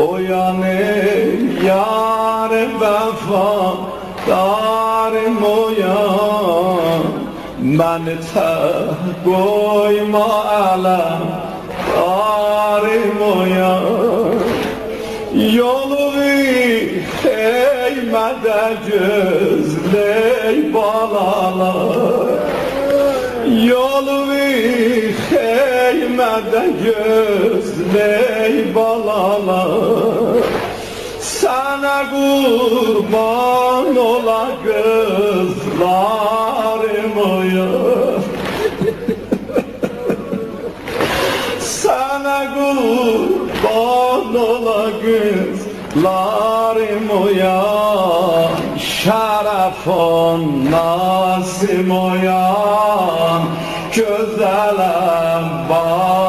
Oyan ey yar vefadarım oyan, beni tek koyma elem darım oyan. Yolu eymede gözley balalar, yolu eymede gözley balalar. Sana kurban ola kızlarım oyan, sana kurban ola kızlarım oyan. Şerefon nazım oyan, güzelem bak